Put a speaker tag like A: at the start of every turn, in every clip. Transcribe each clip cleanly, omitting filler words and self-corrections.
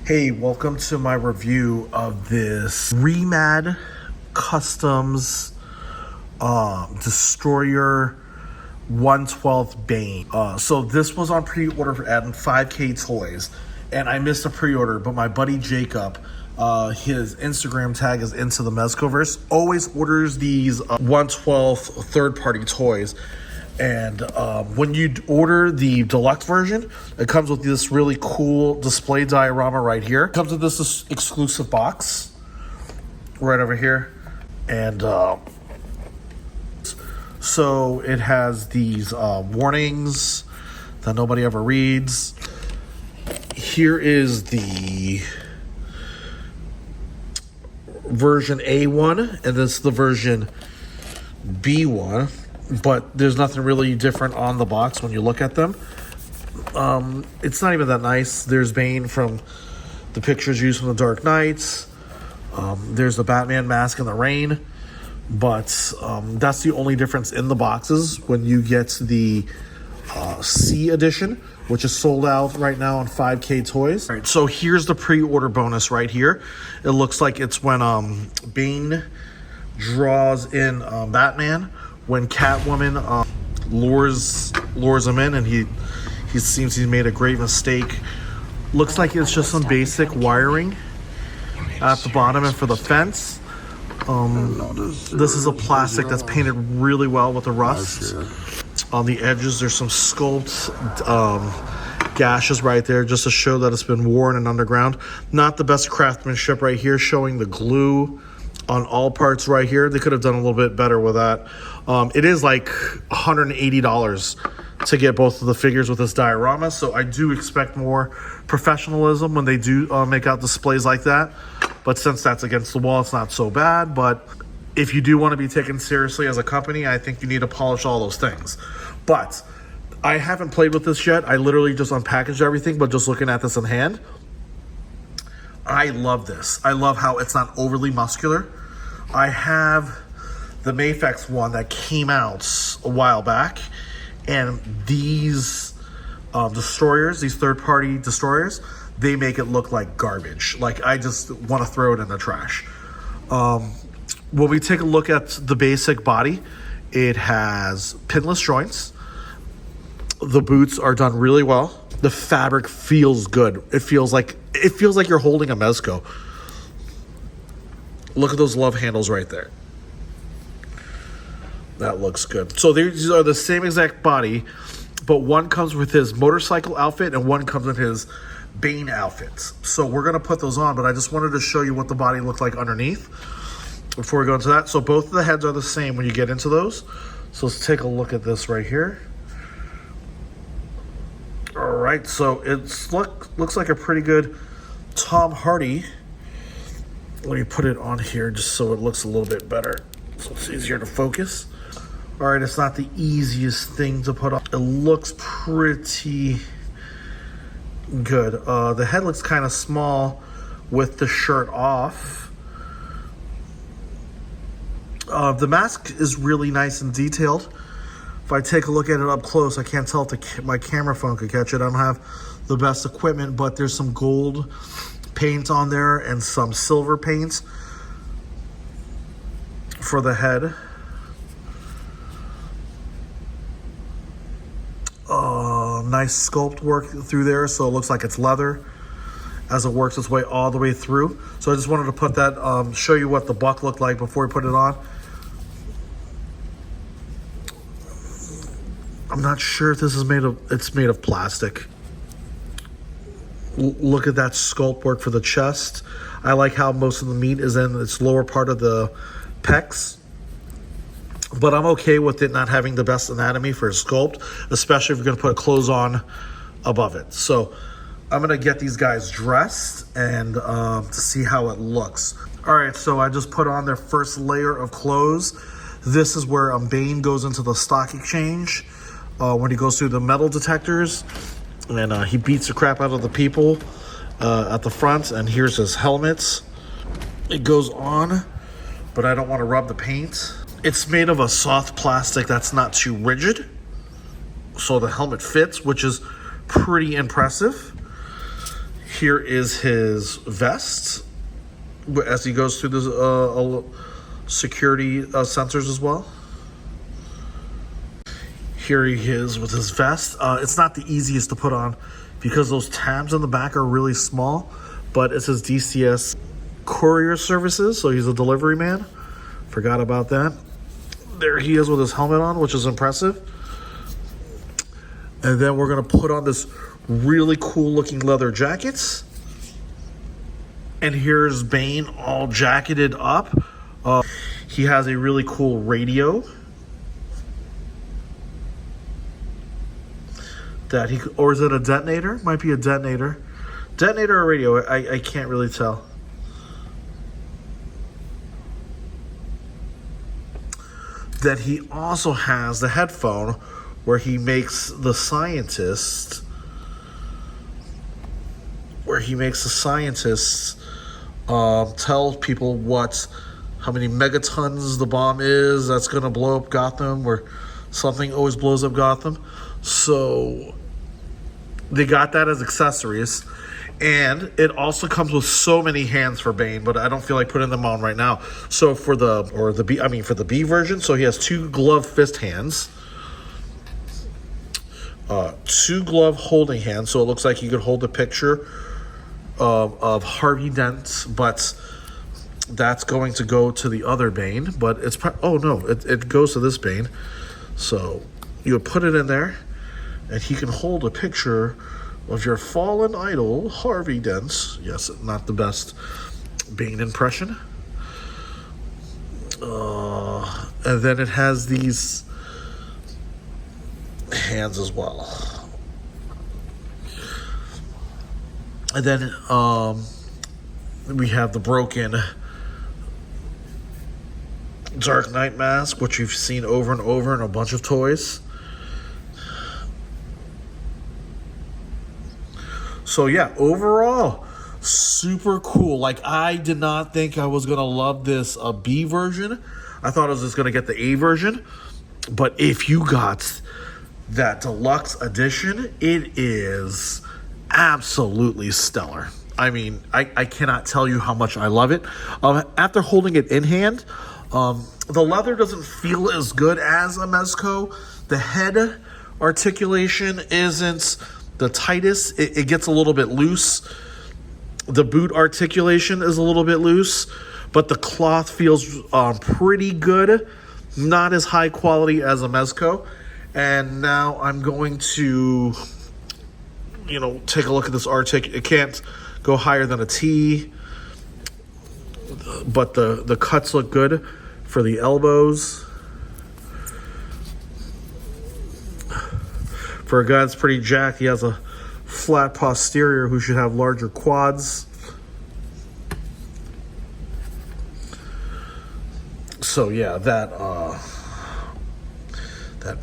A: Hey, welcome to my review of this ReMad Customs Destroyer 1/12 Bane. So this was on pre-order for adding 5K toys, and I missed a pre-order, but my buddy Jacob, his Instagram tag is Into the Mezcoverse, always orders these 1/12 third-party toys. And when you order the deluxe version, it comes with this really cool display diorama right here. It comes with this exclusive box right over here. And so it has these warnings that nobody ever reads. Here is the version A1, and this is the version B1. But there's nothing really different on the box when you look at them. It's not even that nice. There's Bane from the pictures used from the Dark Knights. There's the Batman mask in the rain. But that's the only difference in the boxes when you get the C edition, which is sold out right now on 5K Toys. All right, so here's the pre-order bonus right here. It looks like it's when Bane draws in Batman, when Catwoman lures him in, and he seems he's made a great mistake. Looks like it's just some basic wiring at the bottom and for the fence. This is a plastic that's painted really well with the rust. On the edges, there's some sculpt gashes right there just to show that it's been worn and underground. Not the best craftsmanship right here, showing the glue on all parts right here. They could have done a little bit better with that. It is like $180 to get both of the figures with this diorama, so I do expect more professionalism when they do make out displays like that. But since that's against the wall, it's not so bad. But if you do want to be taken seriously as a company, I think you need to polish all those things. But I haven't played with this yet. I literally just unpackaged everything, but just looking at this in hand, I love this. I love how it's not overly muscular. I have the Mafex one that came out a while back, and these destroyers, these third-party destroyers, they make it look like garbage. Like, I just want to throw it in the trash. When we take a look at the basic body, it has pinless joints. The boots are done really well. The fabric feels good. It feels like you're holding a Mezco. Look at those love handles right there. That looks good. So these are the same exact body, but one comes with his motorcycle outfit and one comes with his Bane outfits. So we're going to put those on, but I just wanted to show you what the body looked like underneath before we go into that. So both of the heads are the same when you get into those. So let's take a look at this right here. All right, so it looks like a pretty good Tom Hardy. Let me put it on here just so it looks a little bit better, so it's easier to focus. All right, it's not the easiest thing to put on. It looks pretty good. The head looks kind of small with the shirt off. The mask is really nice and detailed. If I take a look at it up close, I can't tell if my camera phone could catch it. I don't have the best equipment, but there's some gold paint on there and some silver paint for the head. Nice sculpt work through there, so it looks like it's leather as it works its way all the way through. So I just wanted to put that, show you what the buck looked like before we put it on. I'm not sure if this is it's made of plastic. Look at that sculpt work for the chest. I like how most of the meat is in its lower part of the pecs. But I'm okay with it not having the best anatomy for a sculpt, especially if you're going to put clothes on above it. So I'm going to get these guys dressed and to see how it looks. All right, so I just put on their first layer of clothes. This is where Bane goes into the stock exchange when he goes through the metal detectors. And he beats the crap out of the people at the front. And here's his helmet. It goes on, but I don't want to rub the paint. It's made of a soft plastic that's not too rigid, so the helmet fits, which is pretty impressive. Here is his vest as he goes through the security sensors as well. Here he is with his vest. It's not the easiest to put on because those tabs on the back are really small, but it says DCS Courier Services, so he's a delivery man. Forgot about that. There he is with his helmet on, which is impressive. And then we're gonna put on this really cool looking leather jacket. And here's Bane all jacketed up. He has a really cool radio that he, or is it a detonator? Might be a detonator. Detonator or radio, I can't really tell. Then he also has the headphone where he makes the scientists, tell people how many megatons the bomb is that's going to blow up Gotham, or something always blows up Gotham. So they got that as accessories. And it also comes with so many hands for Bane, but I don't feel like putting them on right now. So for the B version, so he has 2 glove fist hands, 2 glove holding hands, so it looks like he could hold a picture of Harvey Dent, but that's going to go to the other Bane. But it's it goes to this Bane. So you would put it in there, and he can hold a picture of your fallen idol, Harvey Dent. Yes, not the best Bane impression. And then it has these hands as well. And then we have the broken Dark Knight mask, which you've seen over and over in a bunch of toys. So yeah, overall, super cool. Like, I did not think I was going to love this B version. I thought I was just going to get the A version. But if you got that deluxe edition, it is absolutely stellar. I mean, I cannot tell you how much I love it. After holding it in hand, the leather doesn't feel as good as a Mezco. The head articulation isn't the tightest. It gets a little bit loose. The boot articulation is a little bit loose, but the cloth feels pretty good. Not as high quality as a Mezco. And now I'm going to, take a look at this It can't go higher than a T, but the cuts look good for the elbows. For a guy that's pretty jacked, he has a flat posterior who should have larger quads. So yeah, that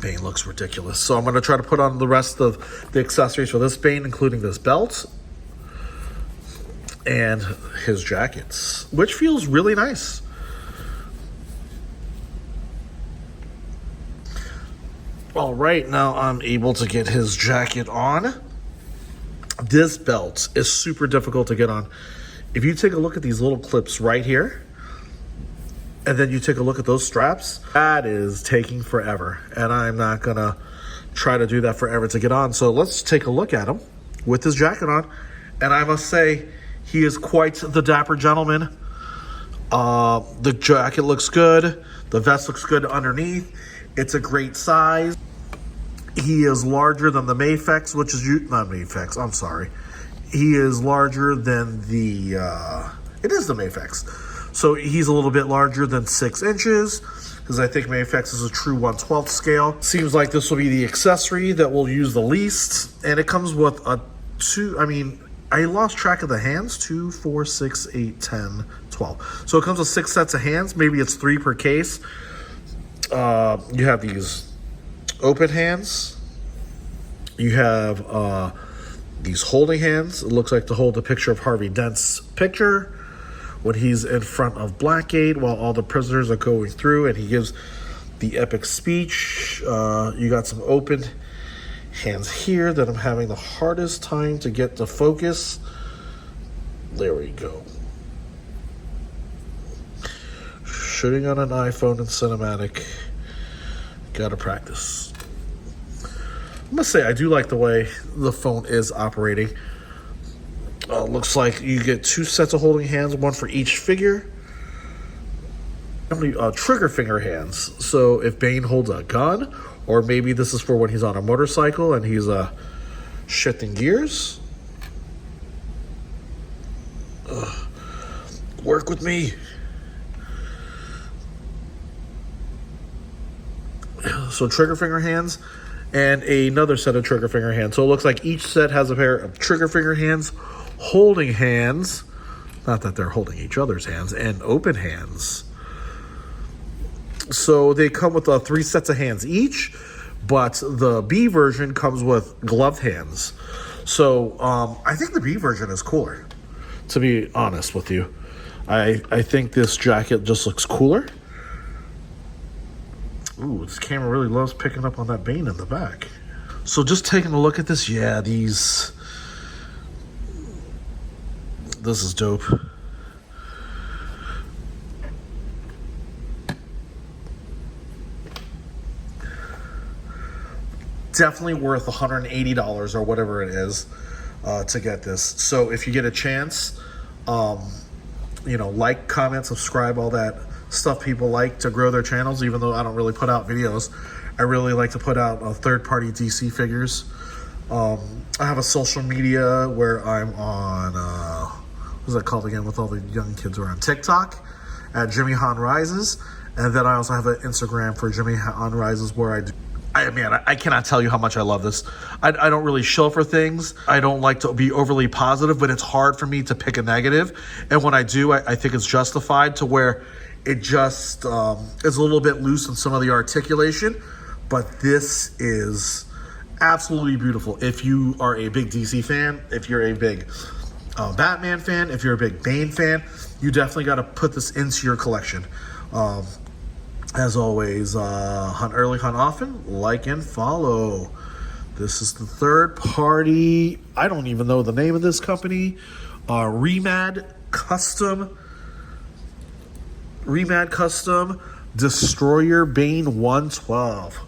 A: Bane looks ridiculous. So I'm going to try to put on the rest of the accessories for this Bane, including this belt and his jackets, which feels really nice. All right, now I'm able to get his jacket on. This belt is super difficult to get on. If you take a look at these little clips right here, and then you take a look at those straps, that is taking forever. And I'm not gonna try to do that forever to get on. So let's take a look at him with his jacket on. And I must say, he is quite the dapper gentleman. The jacket looks good. The vest looks good underneath. It's a great size. He is larger than the Mafex, which is not Mafex. I'm sorry. He is larger than it is the Mafex. So he's a little bit larger than 6 inches, because I think Mafex is a true 1/12 scale. Seems like this will be the accessory that we'll use the least. And it comes with I lost track of the hands. 2, 4, 6, 8, 10, 12. So it comes with 6 sets of hands. Maybe it's 3 per case. You have these open hands. You have these holding hands. It looks like to hold a picture of Harvey Dent's picture when he's in front of Blackgate while all the prisoners are going through, and he gives the epic speech. You got some open hands here that I'm having the hardest time to get to focus. There we go. Shooting on an iPhone in cinematic. Gotta practice. I must say, I do like the way the phone is operating. Looks like you get 2 sets of holding hands, one for each figure. How many trigger finger hands? So if Bane holds a gun, or maybe this is for when he's on a motorcycle and he's shifting gears. Work with me. So trigger finger hands and another set of trigger finger hands. So it looks like each set has a pair of trigger finger hands, holding hands, not that they're holding each other's hands, and open hands. So they come with 3 sets of hands each, but the B version comes with gloved hands. So I think the B version is cooler, to be honest with you. I think this jacket just looks cooler. Ooh, this camera really loves picking up on that Bane in the back. So just taking a look at this, yeah, this is dope. Definitely worth $180 or whatever it is to get this. So if you get a chance, like, comment, subscribe, all that stuff people like to grow their channels. Even though I don't really put out videos, I really like to put out third-party DC figures. I have a social media where I'm on, what's that called again, with all the young kids who are on TikTok, at Jimmy Han Rises. And then I also have an Instagram for Jimmy Han Rises where I cannot tell you how much I love this. I don't really shill for things. I don't like to be overly positive, but it's hard for me to pick a negative. And when I do, I think it's justified, to where it just is a little bit loose in some of the articulation. But this is absolutely beautiful. If you are a big DC fan, if you're a big Batman fan, if you're a big Bane fan, you definitely got to put this into your collection. As always, hunt early, hunt often, like and follow. This is the third party, I don't even know the name of this company, ReMad Custom Destroyer Bane 112.